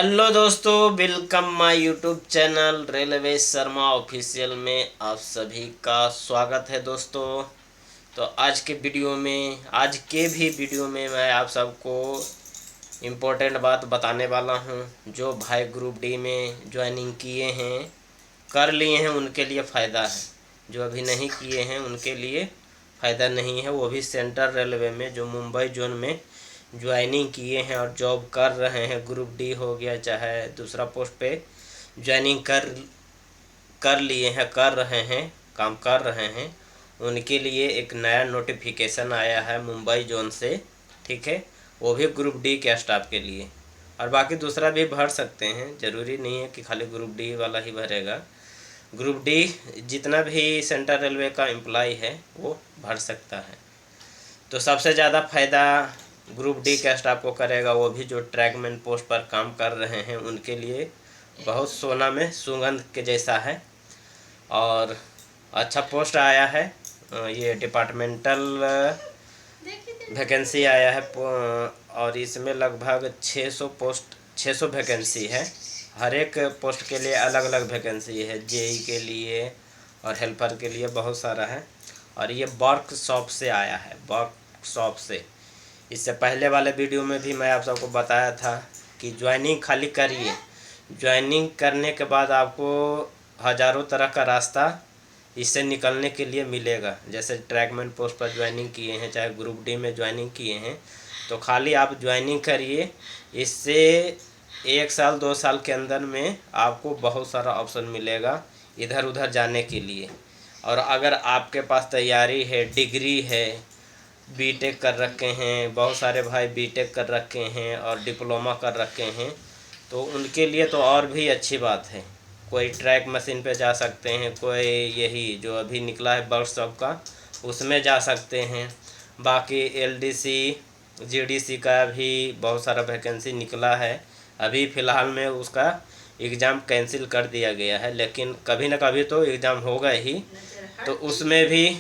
Hello दोस्तों, welcome my YouTube channel railway Sharma official में आप सभी का स्वागत है दोस्तों। तो आज के भी वीडियो में मैं आप सबको इम्पोर्टेंट बात बताने वाला हूं। जो भाई ग्रुप डी में ज्वाइनिंग किए हैं, कर लिए हैं, उनके लिए फ़ायदा है। जो अभी नहीं किए हैं उनके लिए फ़ायदा नहीं है। वो भी सेंट्रल रेलवे में जो मुंबई जोन में ज्वाइनिंग किए हैं और जॉब कर रहे हैं, ग्रुप डी हो गया चाहे दूसरा पोस्ट पे ज्वाइनिंग कर कर लिए हैं, कर रहे हैं, काम कर रहे हैं, उनके लिए एक नया नोटिफिकेशन आया है मुंबई जोन से। ठीक है, वो भी ग्रुप डी के स्टाफ के लिए। और बाकी दूसरा भी भर सकते हैं, ज़रूरी नहीं है कि खाली ग्रुप डी वाला ही भरेगा। ग्रुप डी जितना भी सेंट्रल रेलवे का एम्प्लॉय है वो भर सकता है। तो सबसे ज़्यादा फ़ायदा ग्रुप डी के स्टाफ को करेगा, वो भी जो ट्रैकमैन पोस्ट पर काम कर रहे हैं उनके लिए बहुत सोना में सुगंध के जैसा है। और अच्छा पोस्ट आया है। ये डिपार्टमेंटल वैकेंसी आया है और इसमें लगभग 600 वैकेंसी है। हर एक पोस्ट के लिए अलग अलग वैकेंसी है। जेई के लिए और हेल्पर के लिए बहुत सारा है। और ये वर्कशॉप से आया है, वर्कशॉप से। इससे पहले वाले वीडियो में भी मैं आप सबको बताया था कि ज्वाइनिंग खाली करिए, ज्वाइनिंग करने के बाद आपको हज़ारों तरह का रास्ता इससे निकलने के लिए मिलेगा। जैसे ट्रैकमैन पोस्ट पर ज्वाइनिंग किए हैं, चाहे ग्रुप डी में ज्वाइनिंग किए हैं, तो खाली आप ज्वाइनिंग करिए। इससे 1 साल 2 साल के अंदर में आपको बहुत सारा ऑप्शन मिलेगा इधर उधर जाने के लिए। और अगर आपके पास तैयारी है, डिग्री है, बीटेक कर रखे हैं, बहुत सारे भाई बीटेक कर रखे हैं और डिप्लोमा कर रखे हैं, तो उनके लिए तो और भी अच्छी बात है। कोई ट्रैक मशीन पे जा सकते हैं, कोई यही जो अभी निकला है वर्कशॉप का उसमें जा सकते हैं। बाकी एलडीसी जीडीसी का भी बहुत सारा वैकेंसी निकला है। अभी फ़िलहाल में उसका एग्ज़ाम कैंसिल कर दिया गया है, लेकिन कभी ना कभी तो एग्ज़ाम होगा ही। तो उसमें भी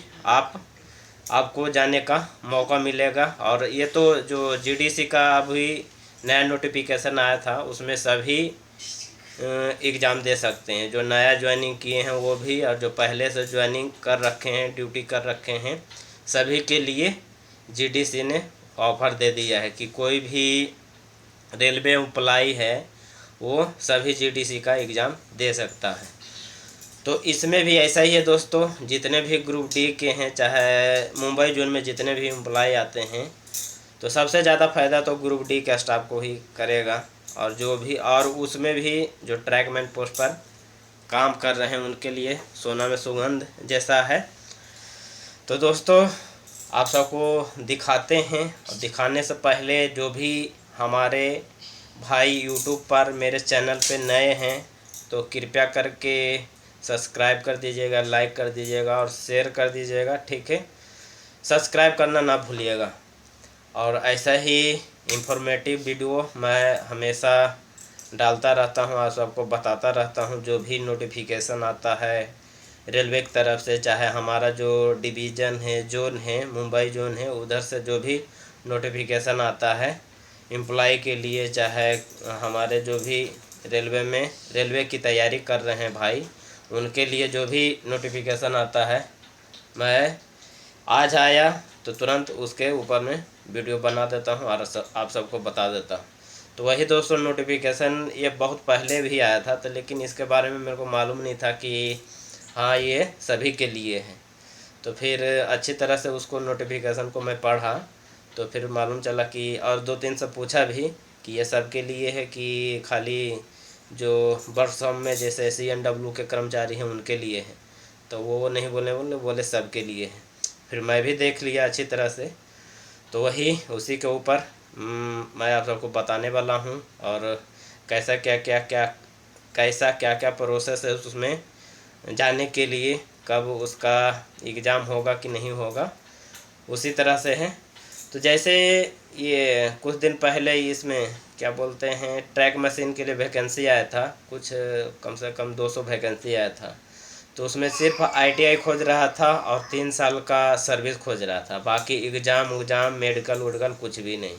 आपको जाने का मौका मिलेगा। और ये तो जो जीडीसी का अभी नया नोटिफिकेशन आया था उसमें सभी एग्ज़ाम दे सकते हैं। जो नया ज्वाइनिंग किए हैं वो भी, और जो पहले से ज्वाइनिंग कर रखे हैं, ड्यूटी कर रखे हैं, सभी के लिए जीडीसी ने ऑफ़र दे दिया है कि कोई भी रेलवे एम्प्लॉय है वो सभी जीडीसी का एग्ज़ाम दे सकता है। तो इसमें भी ऐसा ही है दोस्तों। जितने भी ग्रुप डी के हैं, चाहे मुंबई जोन में जितने भी एम्प्लॉय आते हैं, तो सबसे ज़्यादा फ़ायदा तो ग्रुप डी के स्टाफ को ही करेगा। और जो भी, और उसमें भी जो ट्रैकमैन पोस्ट पर काम कर रहे हैं उनके लिए सोना में सुगंध जैसा है। तो दोस्तों आप सबको दिखाते हैं, और दिखाने से पहले जो भी हमारे भाई यूट्यूब पर मेरे चैनल पे नए हैं तो कृपया करके सब्सक्राइब कर दीजिएगा, लाइक कर दीजिएगा और शेयर कर दीजिएगा। ठीक है, सब्सक्राइब करना ना भूलिएगा। और ऐसा ही इंफॉर्मेटिव वीडियो मैं हमेशा डालता रहता हूँ, आप सबको बताता रहता हूँ। जो भी नोटिफिकेशन आता है रेलवे की तरफ से, चाहे हमारा जो डिवीज़न है, जोन है, मुंबई जोन है, उधर से जो भी नोटिफिकेशन आता है एम्प्लॉय के लिए, चाहे हमारे जो भी रेलवे की तैयारी कर रहे हैं भाई, उनके लिए जो भी नोटिफिकेशन आता है, मैं आज आया तो तुरंत उसके ऊपर में वीडियो बना देता हूँ और आप सबको बता देता हूँ। तो वही दोस्तों नोटिफिकेशन ये बहुत पहले भी आया था, तो लेकिन इसके बारे में मेरे को मालूम नहीं था कि हाँ ये सभी के लिए है। तो फिर अच्छी तरह से उसको नोटिफिकेशन को मैं पढ़ा तो फिर मालूम चला कि, और 2-3 से पूछा भी कि ये सब के लिए है कि खाली जो वर्कशॉप में जैसे CNW के कर्मचारी हैं उनके लिए है। तो वो नहीं बोले सब के लिए है। फिर मैं भी देख लिया अच्छी तरह से, तो वही उसी के ऊपर मैं आप सबको बताने वाला हूँ। और कैसा क्या क्या प्रोसेस है उसमें जाने के लिए, कब उसका एग्ज़ाम होगा कि नहीं होगा, उसी तरह से है। तो जैसे ये कुछ दिन पहले इसमें क्या बोलते हैं ट्रैक मशीन के लिए वैकेंसी आया था, कुछ कम से कम 200 वैकेंसी आया था। तो उसमें सिर्फ ITI खोज रहा था और 3 साल का सर्विस खोज रहा था। बाकी एग्ज़ाम मेडिकल कुछ भी नहीं।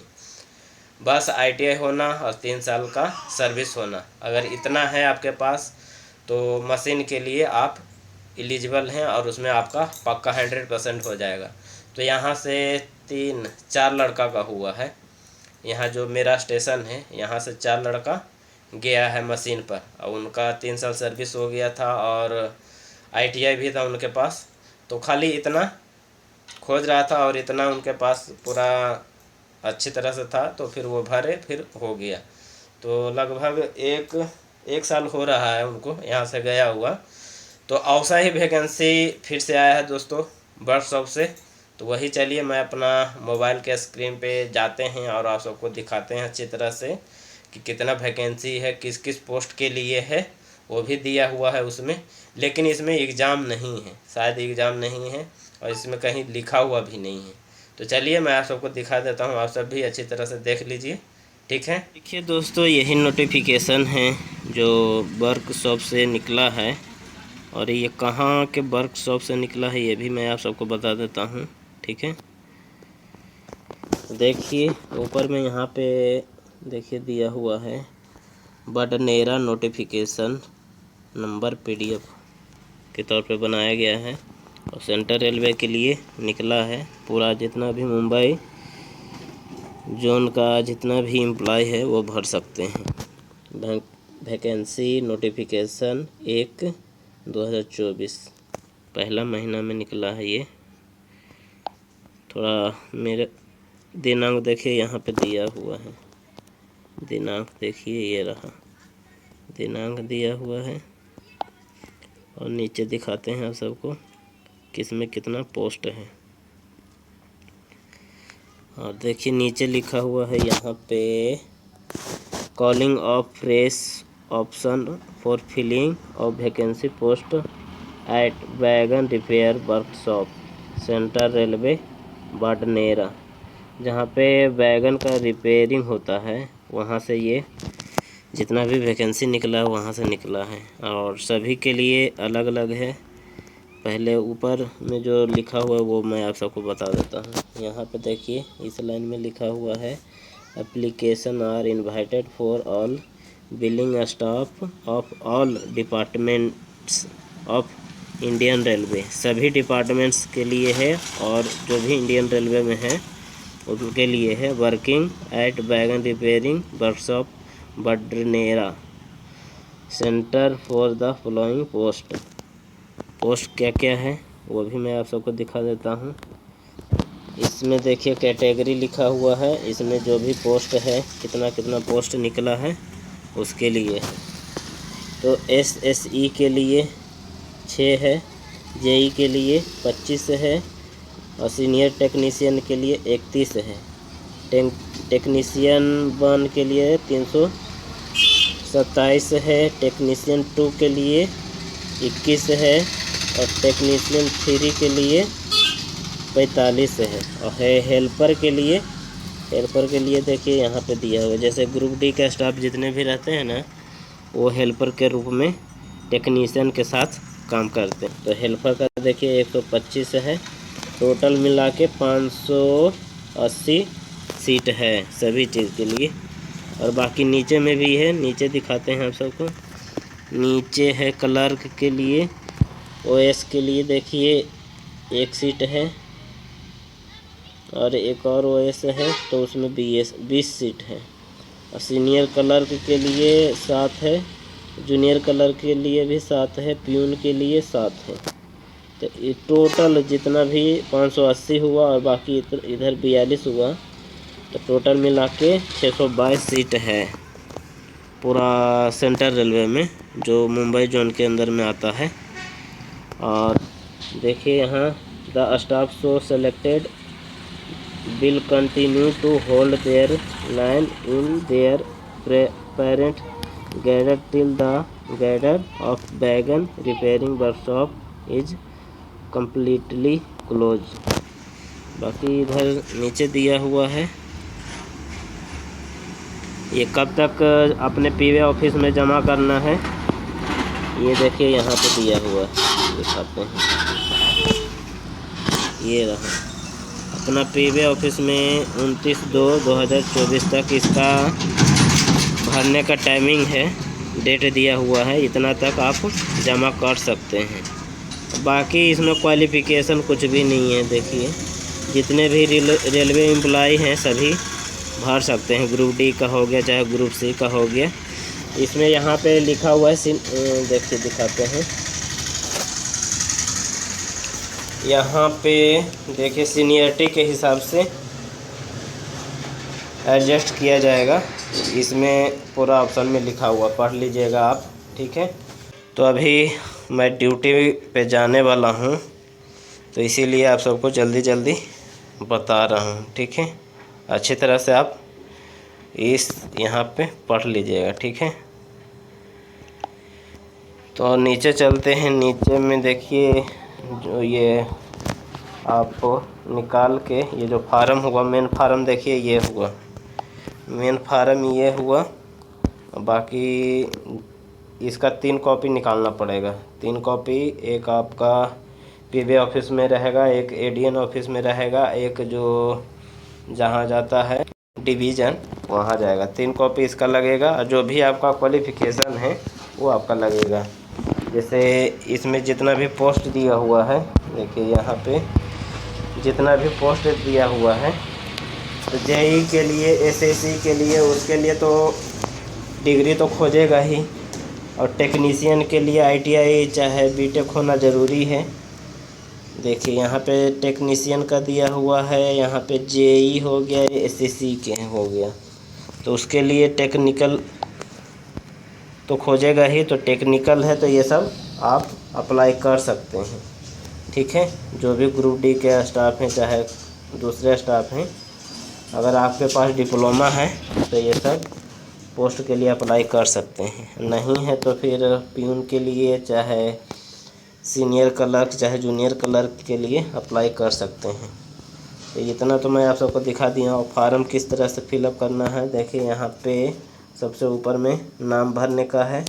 बस ITI होना और 3 साल का सर्विस होना। अगर इतना है आपके पास तो मशीन के लिए आप एलिजिबल हैं और उसमें आपका पक्का 100% हो जाएगा। तो यहाँ से 3-4 लड़का का हुआ है। यहाँ जो मेरा स्टेशन है यहाँ से 4 लड़का गया है मशीन पर और उनका 3 साल सर्विस हो गया था और ITI भी था उनके पास। तो खाली इतना खोज रहा था और इतना उनके पास पूरा अच्छी तरह से था तो फिर वो भरे, फिर हो गया। तो लगभग एक साल हो रहा है उनको यहाँ से गया हुआ। तो ऐसा ही वैकेंसी फिर से आया है दोस्तों वर्कशॉप से। तो वही चलिए मैं अपना मोबाइल के स्क्रीन पे जाते हैं और आप सबको दिखाते हैं अच्छी तरह से कि कितना वैकेंसी है, किस किस पोस्ट के लिए है, वो भी दिया हुआ है उसमें। लेकिन इसमें एग्ज़ाम नहीं है, शायद एग्ज़ाम नहीं है और इसमें कहीं लिखा हुआ भी नहीं है। तो चलिए मैं आप सबको दिखा देता हूँ, आप सब भी अच्छी तरह से देख लीजिए, ठीक है। देखिए दोस्तों, यही नोटिफिकेशन है जो वर्कशॉप से निकला है और ये कहाँ के वर्कशॉप से निकला है ये भी मैं आप सबको बता देता हूँ, ठीक है। देखिए ऊपर में यहाँ पे देखिए दिया हुआ है बडनेरा नोटिफिकेशन नंबर PDF के तौर पे बनाया गया है और सेंट्रल रेलवे के लिए निकला है। पूरा जितना भी मुंबई जोन का जितना भी एम्प्लॉय है वो भर सकते हैं। वैकेंसी नोटिफिकेशन 1/2024 पहला महीना में निकला है। ये थोड़ा मेरे दिनांक देखिए यहाँ पे दिया हुआ है, दिनांक देखिए ये रहा, दिनांक दिया हुआ है और नीचे दिखाते हैं आप सबको किसमें कितना पोस्ट है। और देखिए नीचे लिखा हुआ है यहाँ पे calling of fresh option for filling of vacancy post at wagon repair workshop central railway Badnera. जहाँ पे वैगन का रिपेयरिंग होता है वहाँ से ये जितना भी वैकेंसी निकला है वहाँ से निकला है और सभी के लिए अलग अलग है। पहले ऊपर में जो लिखा हुआ है वो मैं आप सबको बता देता हूँ। यहाँ पे देखिए इस लाइन में लिखा हुआ है application are invited for all billing staff of all departments of Indian railway. सभी डिपार्टमेंट्स के लिए है और जो भी इंडियन रेलवे में है उनके लिए है। Working at wagon repairing workshop Badnera centre for the following post. Post क्या क्या है वो भी मैं आप सबको दिखा देता हूँ। इसमें देखिए कैटेगरी लिखा हुआ है, इसमें जो भी पोस्ट है कितना कितना पोस्ट निकला है उसके लिए है। तो SSE के लिए 6 है, JE के लिए 25 है और सीनियर टेक्नीशियन के लिए 31 है। टेक्नीशियन 1 के लिए 327 है, टेक्नीशियन 2 के लिए 21 है और टेक्नीशियन 3 के लिए 45 है। और हेल्पर के लिए देखिए यहाँ पे दिया हुआ, जैसे ग्रुप D का स्टाफ जितने भी रहते हैं ना वो हेल्पर के रूप में टेक्नीशियन के साथ काम करते हैं। तो हेल्पर का देखिए 125 है, टोटल मिला के 580 सीट है सभी चीज़ के लिए। और बाकी नीचे में भी है, नीचे दिखाते हैं आप सबको। नीचे है क्लर्क के लिए, OS के लिए देखिए 1 सीट है और एक और OS है तो उसमें 20 सीट है। और सीनियर क्लर्क के लिए 7 है, जूनियर क्लर्क के लिए भी 7 है, प्यून के लिए 7 है। तो ये टोटल जितना भी 580 हुआ और बाकी इधर 42 हुआ तो टोटल मिला के 622 सीट है पूरा सेंट्रल रेलवे में जो मुंबई जोन के अंदर में आता है। और देखिए यहाँ the staff so selected will continue to hold their line in their parent gather till the gather of wagon repairing workshop is completely closed। बाकी इधर नीचे दिया हुआ है ये कब तक अपने PV ऑफिस में जमा करना है। ये देखिए यहाँ पे दिया हुआ है, दिखाते हैं, ये रहा अपना पीबी ऑफिस में 29/2/2024 तक इसका भरने का टाइमिंग है, डेट दिया हुआ है, इतना तक आप जमा कर सकते हैं। बाकी इसमें क्वालिफ़िकेशन कुछ भी नहीं है। देखिए जितने भी रेलवे एम्प्लॉय हैं सभी भर सकते हैं। ग्रुप डी का हो गया चाहे ग्रुप सी का हो गया। इसमें यहाँ पे लिखा हुआ है, देखिए दिखाते हैं, यहाँ पे देखिए सीनियरिटी के हिसाब से एडजस्ट किया जाएगा। इसमें पूरा ऑप्शन में लिखा हुआ, पढ़ लीजिएगा आप, ठीक है। तो अभी मैं ड्यूटी पे जाने वाला हूँ, तो इसीलिए आप सबको जल्दी जल्दी बता रहा हूँ, ठीक है। अच्छी तरह से आप इस यहाँ पे पढ़ लीजिएगा, ठीक है। तो नीचे चलते हैं। नीचे में देखिए जो ये आपको निकाल के ये जो फार्म हुआ, मेन फार्म देखिए ये हुआ, मेन फार्म ये हुआ। बाकी इसका 3 कॉपी निकालना पड़ेगा, 3 कॉपी। एक आपका पीबी ऑफिस में रहेगा, एक एडीएन ऑफिस में रहेगा, एक जो जहाँ जाता है डिवीज़न वहाँ जाएगा। 3 कॉपी इसका लगेगा। जो भी आपका क्वालिफ़िकेशन है वो आपका लगेगा। जैसे इसमें जितना भी पोस्ट दिया हुआ है, देखिए यहाँ पे जितना भी पोस्ट दिया हुआ है, तो जेई के लिए, एसएससी के लिए, उसके लिए तो डिग्री तो खोजेगा ही, और टेक्नीशियन के लिए आईटीआई चाहे बीटेक होना ज़रूरी है। देखिए यहाँ पे टेक्नीशियन का दिया हुआ है, यहाँ पे जेई हो गया, एसएससी के हो गया, तो उसके लिए टेक्निकल तो खोजेगा ही। तो टेक्निकल है तो ये सब आप अप्लाई कर सकते हैं, ठीक है। जो भी ग्रुप डी के स्टाफ हैं चाहे दूसरे स्टाफ हैं, अगर आपके पास डिप्लोमा है तो ये सब पोस्ट के लिए अप्लाई कर सकते हैं। नहीं है तो फिर प्यून के लिए चाहे सीनियर क्लर्क चाहे जूनियर क्लर्क के लिए अप्लाई कर सकते हैं। तो इतना तो मैं आप सबको दिखा दिया। और फार्म किस तरह से फिलअप करना है, देखिए यहाँ पे सबसे ऊपर में नाम भरने का है,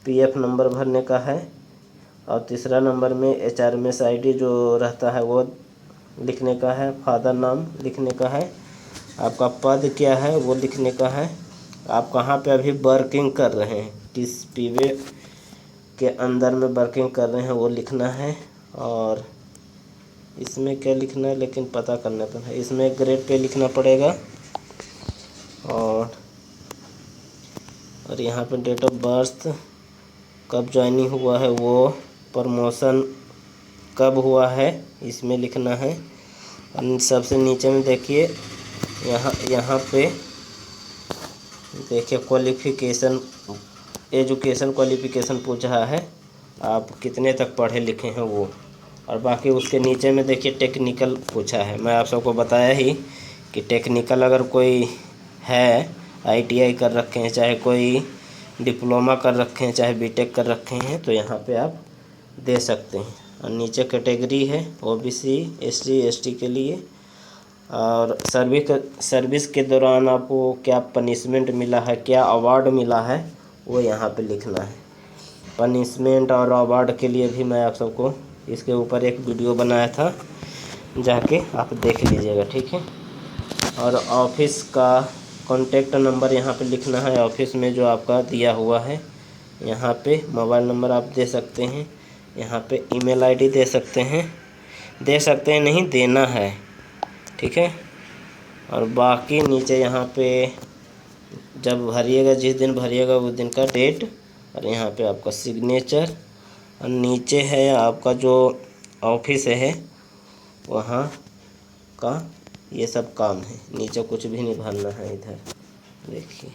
पीएफ नंबर भरने का है, और तीसरा नंबर में एचआरएमएस आईडी जो रहता है वो लिखने का है, फादर नाम लिखने का है, आपका पद क्या है वो लिखने का है, आप कहाँ पे अभी वर्किंग कर रहे हैं, किस पीवे के अंदर में वर्किंग कर रहे हैं वो लिखना है। और इसमें क्या लिखना है लेकिन पता करना तो है, इसमें ग्रेड पे लिखना पड़ेगा। और यहाँ पे डेट ऑफ बर्थ, कब ज्वाइनिंग हुआ है वो, प्रमोशन कब हुआ है इसमें लिखना है। और सबसे नीचे में देखिए यहाँ पे देखिए क्वालिफ़िकेशन, एजुकेशन क्वालिफ़िकेशन पूछ रहा है, आप कितने तक पढ़े लिखे हैं वो। और बाकी उसके नीचे में देखिए टेक्निकल पूछा है। मैं आप सबको बताया ही कि टेक्निकल अगर कोई है, आईटीआई कर रखे हैं, चाहे कोई डिप्लोमा कर रखे हैं, चाहे बीटेक कर रखे हैं, तो यहाँ पे आप दे सकते हैं। और नीचे कैटेगरी है ओबीसी, एससी, एसटी के लिए। और सर्विस के दौरान आपको क्या पनिशमेंट मिला है, क्या अवार्ड मिला है, वो यहाँ पे लिखना है। पनिशमेंट और अवार्ड के लिए भी मैं आप सबको इसके ऊपर एक वीडियो बनाया था, जाके आप देख लीजिएगा, ठीक है। और ऑफिस का कॉन्टैक्ट नंबर यहाँ पे लिखना है, ऑफिस में जो आपका दिया हुआ है। यहाँ पे मोबाइल नंबर आप दे सकते हैं, यहाँ पे ईमेल आईडी दे सकते हैं, नहीं देना है, ठीक है। और बाकी नीचे यहाँ पे जब भरिएगा, जिस दिन भरिएगा उस दिन का डेट, और यहाँ पे आपका सिग्नेचर। और नीचे है आपका जो ऑफिस है वहाँ का ये सब काम है, नीचे कुछ भी नहीं भरना है। इधर देखिए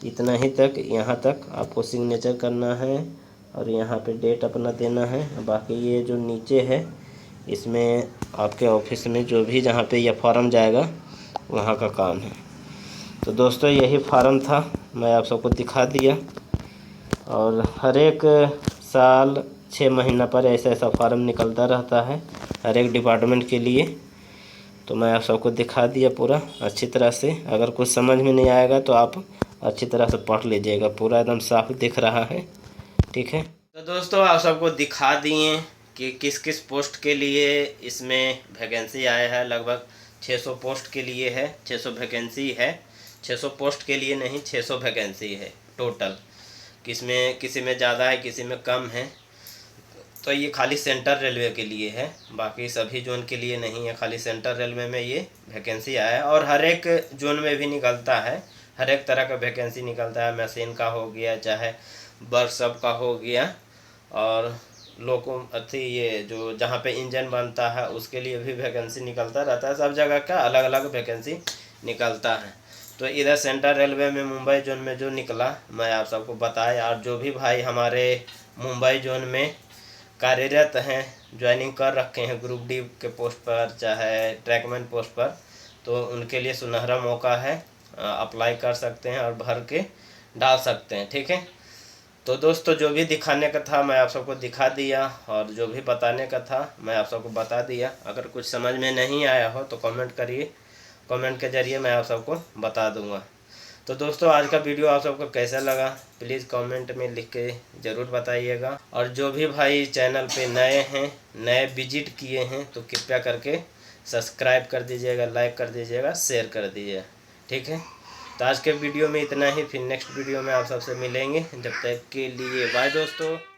इतना ही तक, यहाँ तक आपको सिग्नेचर करना है और यहाँ पे डेट अपना देना है। बाकी ये जो नीचे है इसमें आपके ऑफिस में जो भी जहाँ पे यह फॉर्म जाएगा वहाँ का काम है। तो दोस्तों यही फार्म था, मैं आप सबको दिखा दिया। और हर एक साल 6 महीना पर ऐसा फार्म निकलता रहता है हर एक डिपार्टमेंट के लिए। तो मैं आप सबको दिखा दिया पूरा अच्छी तरह से। अगर कुछ समझ में नहीं आएगा तो आप अच्छी तरह से पढ़ लीजिएगा, पूरा एकदम साफ दिख रहा है, ठीक है। तो दोस्तों आप सबको दिखा दिए कि किस किस पोस्ट के लिए इसमें वैकेंसी आया है। लगभग 600 पोस्ट के लिए है, 600 वैकेंसी है। 600 पोस्ट के लिए नहीं, 600 वैकेंसी है टोटल। किसी में ज़्यादा है, किसी में कम है। तो ये खाली सेंट्रल रेलवे के लिए है, बाकी सभी जोन के लिए नहीं है। खाली सेंट्रल रेलवे में ये वैकेंसी आया है और हर एक जोन में भी निकलता है। हर एक तरह का वैकेंसी निकलता है। मशीन का हो गया, चाहे वर्कशॉप का हो गया, और ये जो जहाँ पे इंजन बनता है उसके लिए भी वैकेंसी निकलता रहता है। सब जगह का अलग अलग वैकेंसी निकलता है। तो इधर सेंट्रल रेलवे में मुंबई जोन में जो निकला मैं आप सबको बताया। और जो भी भाई हमारे मुंबई जोन में कार्यरत हैं, ज्वाइनिंग कर रखे हैं ग्रुप डी के पोस्ट पर, चाहे ट्रैकमैन पोस्ट पर, तो उनके लिए सुनहरा मौका है। अप्लाई कर सकते हैं और भर के डाल सकते हैं। ठीक है, तो दोस्तों जो भी दिखाने का था मैं आप सबको दिखा दिया, और जो भी बताने का था मैं आप सबको बता दिया। अगर कुछ समझ में नहीं आया हो तो कमेंट करिए, कमेंट के ज़रिए मैं आप सबको बता दूंगा। तो दोस्तों आज का वीडियो आप सबको कैसा लगा प्लीज़ कमेंट में लिख के ज़रूर बताइएगा। और जो भी भाई चैनल पे नए हैं, नए विजिट किए हैं, तो कृपया करके सब्सक्राइब कर दीजिएगा, लाइक कर दीजिएगा, शेयर कर दीजिएगा। ठीक है, तो आज के वीडियो में इतना ही। फिर नेक्स्ट वीडियो में आप सबसे मिलेंगे। जब तक के लिए बाय दोस्तों।